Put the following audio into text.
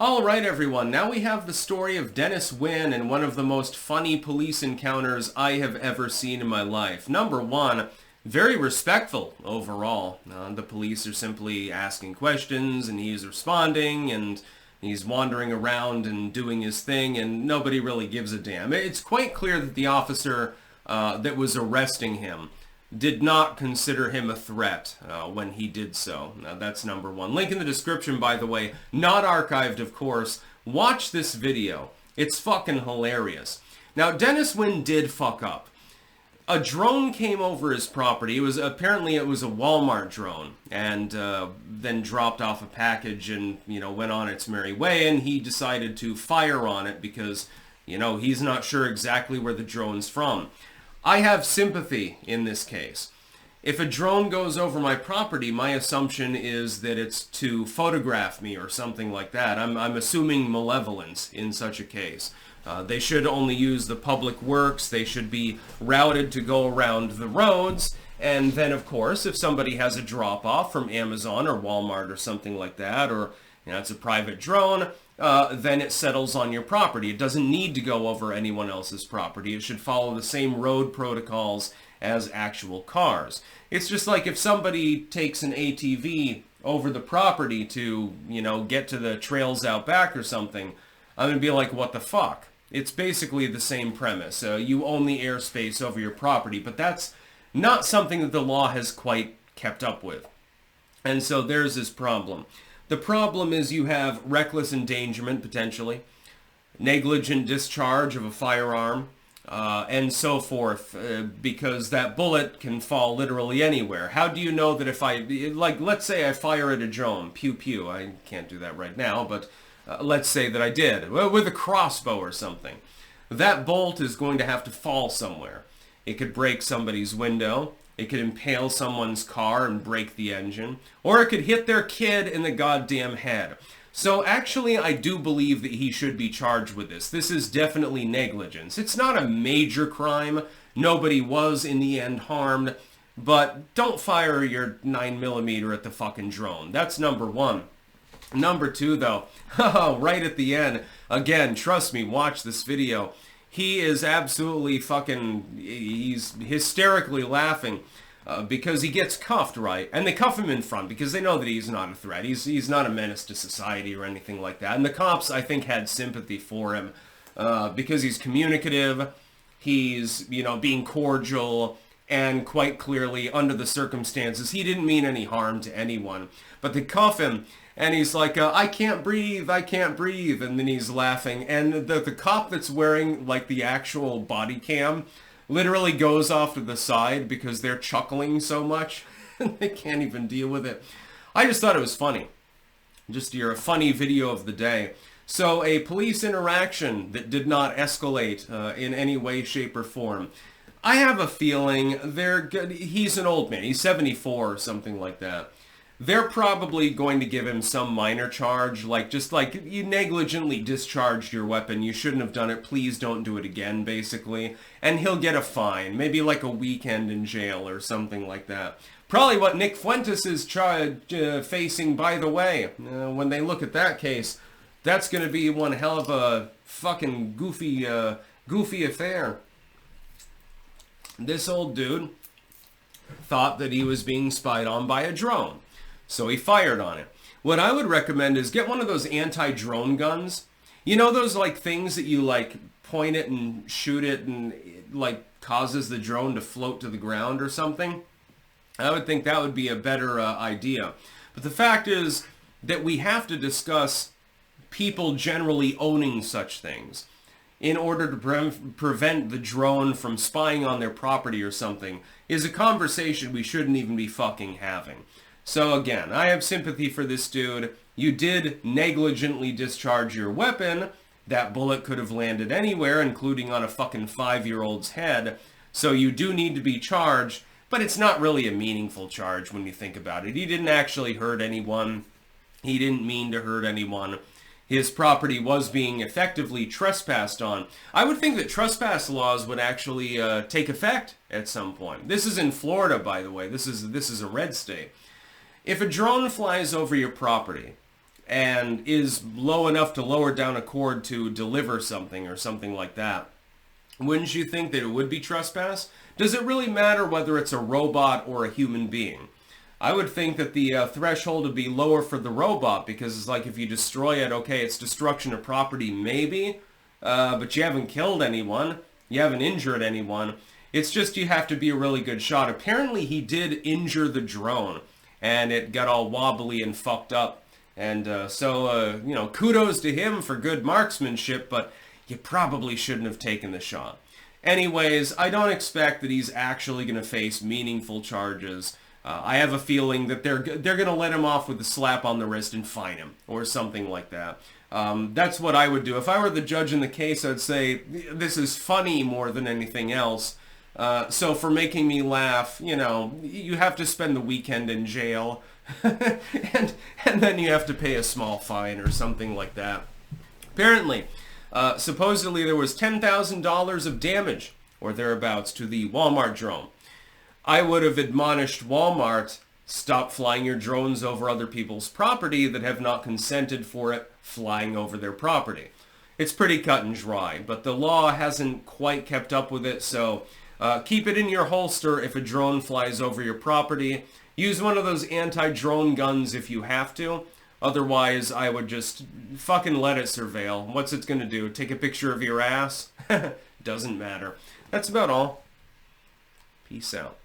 All right, everyone. Now we have the story of Dennis Winn and one of the most funny police encounters I have ever seen in my life. Number one, very respectful overall. The police are simply asking questions and he's responding and he's wandering around and doing his thing and nobody really gives a damn. It's quite clear that the officer that was arresting him did not consider him a threat when he did so. That's number one. Link in the description, by the way. Not archived, of course. Watch this video. It's fucking hilarious. Now, Dennis Winn did fuck up. A drone came over his property. Apparently it was a Walmart drone, and then dropped off a package and, went on its merry way, and he decided to fire on it because, he's not sure exactly where the drone's from. I have sympathy in this case. If a drone goes over my property, my assumption is that it's to photograph me or something like that. I'm assuming malevolence in such a case. They should only use the public works. They should be routed to go around the roads. And then, of course, if somebody has a drop-off from Amazon or Walmart or something like that, or it's a private drone, then it settles on your property. It doesn't need to go over anyone else's property. It should follow the same road protocols as actual cars. It's just like if somebody takes an ATV over the property to, get to the trails out back or something, I'm going to be like, what the fuck? It's basically the same premise. You own the airspace over your property, but that's not something that the law has quite kept up with. And so there's this problem. The problem is you have reckless endangerment, potentially, negligent discharge of a firearm, and so forth, because that bullet can fall literally anywhere. How do you know that if let's say I fire at a drone, pew pew, I can't do that right now, but let's say that I did, with a crossbow or something. That bolt is going to have to fall somewhere. It could break somebody's window. It could impale someone's car and break the engine. Or it could hit their kid in the goddamn head. So actually, I do believe that he should be charged with this. This is definitely negligence. It's not a major crime. Nobody was, in the end, harmed. But don't fire your 9mm at the fucking drone. That's number one. Number two, though, right at the end, again, trust me, watch this video. He is absolutely he's hysterically laughing because he gets cuffed, right? And they cuff him in front because they know that he's not a threat. He's not a menace to society or anything like that. And the cops, I think, had sympathy for him because he's communicative, he's, being cordial, and quite clearly, under the circumstances, he didn't mean any harm to anyone. But they cuff him, and he's like, I can't breathe, and then he's laughing. And the cop that's wearing, the actual body cam literally goes off to the side because they're chuckling so much, and they can't even deal with it. I just thought it was funny. Just a funny video of the day. So, a police interaction that did not escalate in any way, shape, or form. I have a feeling he's an old man. He's 74 or something like that. They're probably going to give him some minor charge, you negligently discharged your weapon. You shouldn't have done it. Please don't do it again, basically. And he'll get a fine, maybe like a weekend in jail or something like that. Probably what Nick Fuentes is facing, by the way. When they look at that case, that's going to be one hell of a fucking goofy affair. This old dude thought that he was being spied on by a drone, so he fired on it. What I would recommend is get one of those anti-drone guns. Those things that you point it and shoot it and it causes the drone to float to the ground or something. I would think that would be a better idea. But the fact is that we have to discuss people generally owning such things in order to prevent the drone from spying on their property or something is a conversation we shouldn't even be fucking having. So again, I have sympathy for this dude. You did negligently discharge your weapon. That bullet could have landed anywhere, including on a fucking 5-year-old's head. So you do need to be charged, but it's not really a meaningful charge when you think about it. He didn't actually hurt anyone. He didn't mean to hurt anyone. His property was being effectively trespassed on. I would think that trespass laws would actually take effect at some point. This is in Florida, by the way. This is a red state. If a drone flies over your property and is low enough to lower down a cord to deliver something or something like that, wouldn't you think that it would be trespass? Does it really matter whether it's a robot or a human being? I would think that the threshold would be lower for the robot, because it's like if you destroy it, okay, it's destruction of property maybe, but you haven't killed anyone, you haven't injured anyone. It's just you have to be a really good shot. Apparently he did injure the drone, and it got all wobbly and fucked up. And you know, kudos to him for good marksmanship, but you probably shouldn't have taken the shot. Anyways, I don't expect that he's actually going to face meaningful charges. I have a feeling that they're going to let him off with a slap on the wrist and fine him, or something like that. That's what I would do. If I were the judge in the case, I'd say, this is funny more than anything else. So for making me laugh, you know, you have to spend the weekend in jail. and then you have to pay a small fine or something like that. Apparently, supposedly there was $10,000 of damage or thereabouts to the Walmart drone. I would have admonished Walmart, stop flying your drones over other people's property that have not consented for it flying over their property. It's pretty cut and dry, but the law hasn't quite kept up with it, so keep it in your holster if a drone flies over your property. Use one of those anti-drone guns if you have to. Otherwise, I would just fucking let it surveil. What's it gonna do? Take a picture of your ass? Doesn't matter. That's about all. Peace out.